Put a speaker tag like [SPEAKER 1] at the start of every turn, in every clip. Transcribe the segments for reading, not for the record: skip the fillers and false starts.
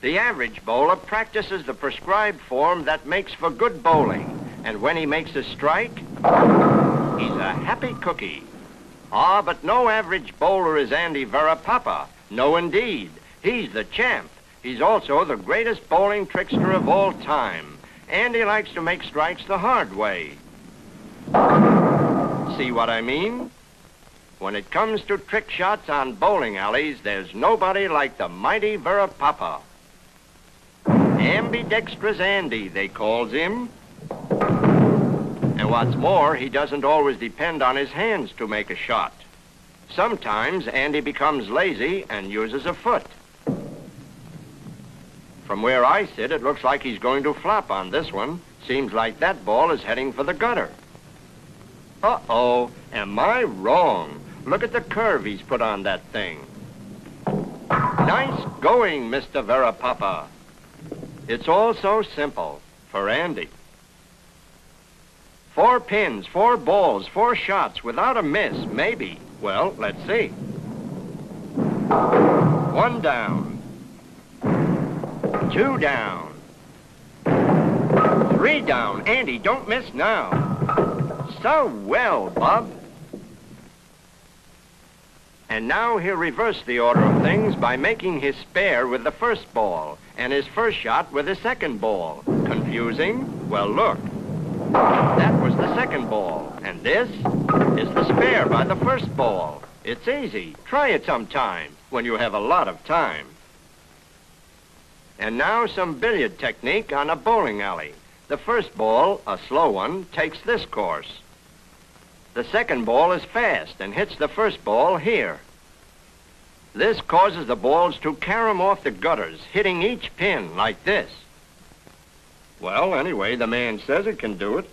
[SPEAKER 1] The average bowler practices the prescribed form that makes for good bowling. And when he makes a strike, he's a happy cookie. Ah, but no average bowler is Andy Varipapa. No, indeed. He's the champ. He's also the greatest bowling trickster of all time. Andy likes to make strikes the hard way. See what I mean? When it comes to trick shots on bowling alleys, there's nobody like the mighty Varipapa. Ambidextrous Andy, they calls him. And what's more, he doesn't always depend on his hands to make a shot. Sometimes Andy becomes lazy and uses a foot. From where I sit, it looks like he's going to flop on this one. Seems like that ball is heading for the gutter. Uh-oh, am I wrong? Look at the curve he's put on that thing. Nice going, Mr. Varipapa. It's all so simple for Andy. 4 pins, 4 balls, 4 shots without a miss, maybe. Well, let's see. 1 down. 2 down. 3 down. Andy, don't miss now. So well, Bob. And now he'll reverse the order of things by making his spare with the first ball and his first shot with the second ball. Confusing? Well, look. That was the second ball, and this is the spare by the first ball. It's easy. Try it sometime when you have a lot of time. And now some billiard technique on a bowling alley. The first ball, a slow one, takes this course. The second ball is fast and hits the first ball here. This causes the balls to carom off the gutters, hitting each pin like this. Well, anyway, the man says it can do it.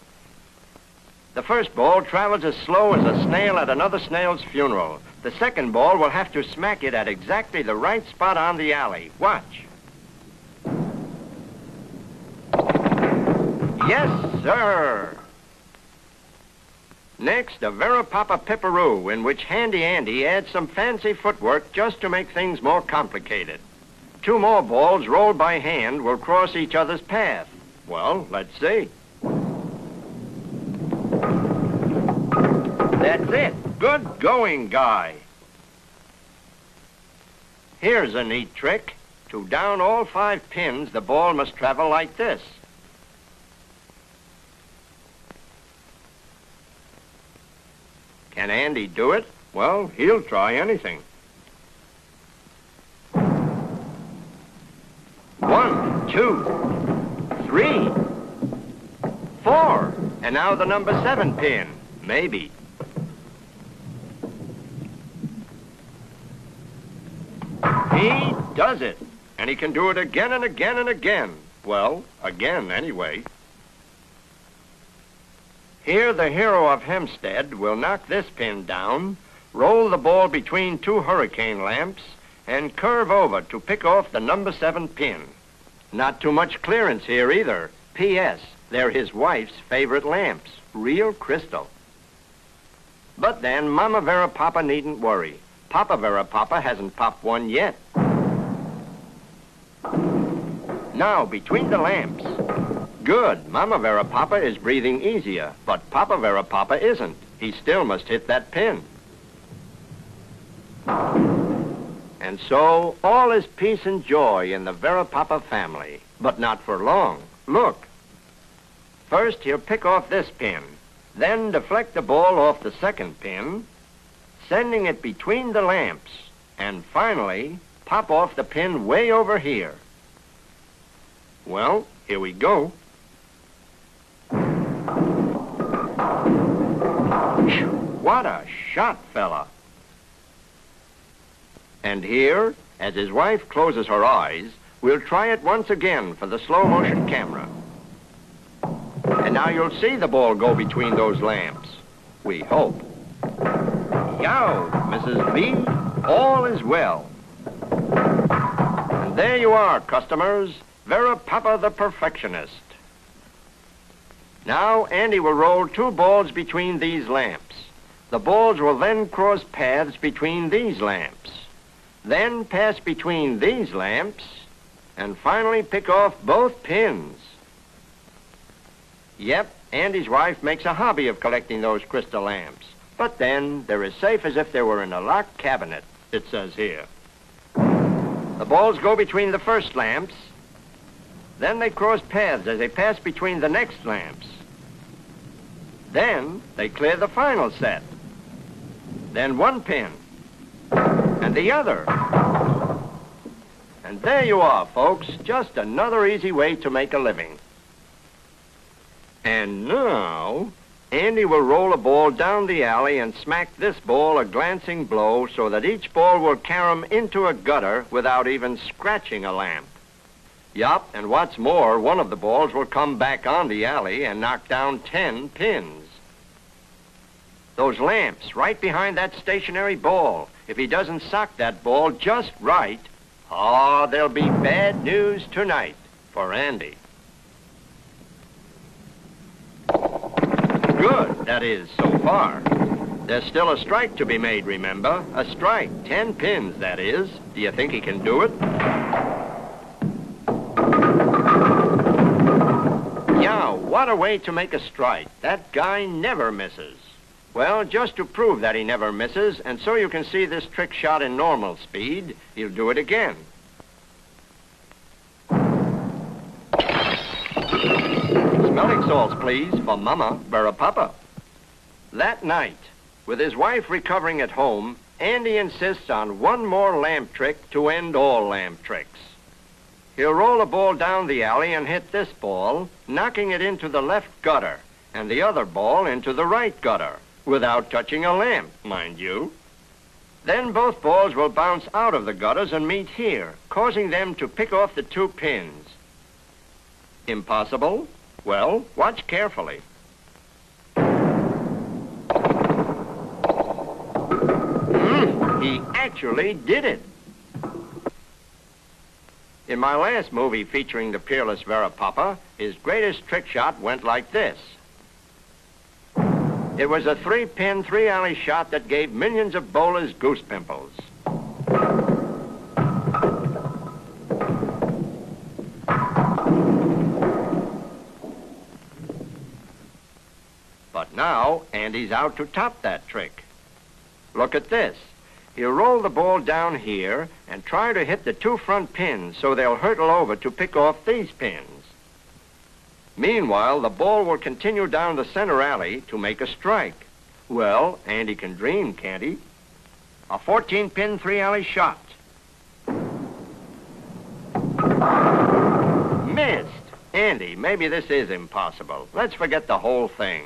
[SPEAKER 1] The first ball travels as slow as a snail at another snail's funeral. The second ball will have to smack it at exactly the right spot on the alley. Watch. Yes, sir. Next, a Varipapa pipperoo, in which Handy Andy adds some fancy footwork just to make things more complicated. 2 more balls rolled by hand will cross each other's path. Well, let's see. That's it. Good going, guy. Here's a neat trick. To down all 5 pins, the ball must travel like this. Can Andy do it? Well, he'll try anything. 1, 2, 3, 4. And now the number 7 pin. Maybe. He does it. And he can do it again and again and again. Well, again anyway. Here the hero of Hempstead will knock this pin down, roll the ball between 2 hurricane lamps, and curve over to pick off the number 7 pin. Not too much clearance here either. P.S. They're his wife's favorite lamps. Real crystal. But then Mama Varipapa needn't worry. Papa Varipapa hasn't popped one yet. Now, between the lamps. Good. Mama Varipapa is breathing easier, but Papa Varipapa isn't. He still must hit that pin. And so, all is peace and joy in the Varipapa family, but not for long. Look. First, he'll pick off this pin, then deflect the ball off the second pin, sending it between the lamps, and finally, pop off the pin way over here. Well, here we go. What a shot, fella. And here, as his wife closes her eyes, we'll try it once again for the slow-motion camera. And now you'll see the ball go between those lamps. We hope. Yow, Mrs. B, all is well. And there you are, customers. Varipapa the perfectionist. Now, Andy will roll 2 balls between these lamps. The balls will then cross paths between these lamps. Then pass between these lamps, and finally pick off both pins. Yep, Andy's wife makes a hobby of collecting those crystal lamps. But then, they're as safe as if they were in a locked cabinet, it says here. The balls go between the first lamps. Then they cross paths as they pass between the next lamps. Then they clear the final set. Then one pin. And the other. And there you are, folks. Just another easy way to make a living. And now, Andy will roll a ball down the alley and smack this ball a glancing blow so that each ball will carom into a gutter without even scratching a lamp. Yup, and what's more, one of the balls will come back on the alley and knock down 10 pins. Those lamps right behind that stationary ball, if he doesn't sock that ball just right, oh, there'll be bad news tonight for Andy. Good, that is, so far. There's still a strike to be made, remember? A strike, 10 pins, that is. Do you think he can do it? Yeah, what a way to make a strike. That guy never misses. Well, just to prove that he never misses, and so you can see this trick shot in normal speed, he'll do it again. Smelling salts, please, for Mama Varipapa. That night, with his wife recovering at home, Andy insists on one more lamp trick to end all lamp tricks. He'll roll a ball down the alley and hit this ball, knocking it into the left gutter, and the other ball into the right gutter, without touching a lamp, mind you. Then both balls will bounce out of the gutters and meet here, causing them to pick off the 2 pins. Impossible? Well, watch carefully. He actually did it. In my last movie featuring the peerless Varipapa, his greatest trick shot went like this. It was a 3-pin, 3-alley shot that gave millions of bowlers goose pimples. But now, Andy's out to top that trick. Look at this. He'll roll the ball down here and try to hit the 2 front pins so they'll hurtle over to pick off these pins. Meanwhile, the ball will continue down the center alley to make a strike. Well, Andy can dream, can't he? A 14-pin, 3-alley shot. Missed. Andy, maybe this is impossible. Let's forget the whole thing.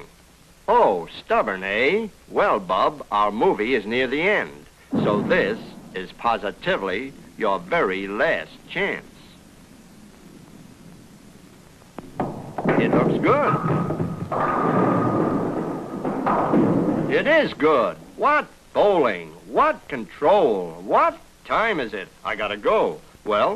[SPEAKER 1] Oh, stubborn, eh? Well, Bub, our movie is near the end. So this is positively your very last chance. It looks good. It is good. What bowling? What control? What time is it? I gotta go. Well,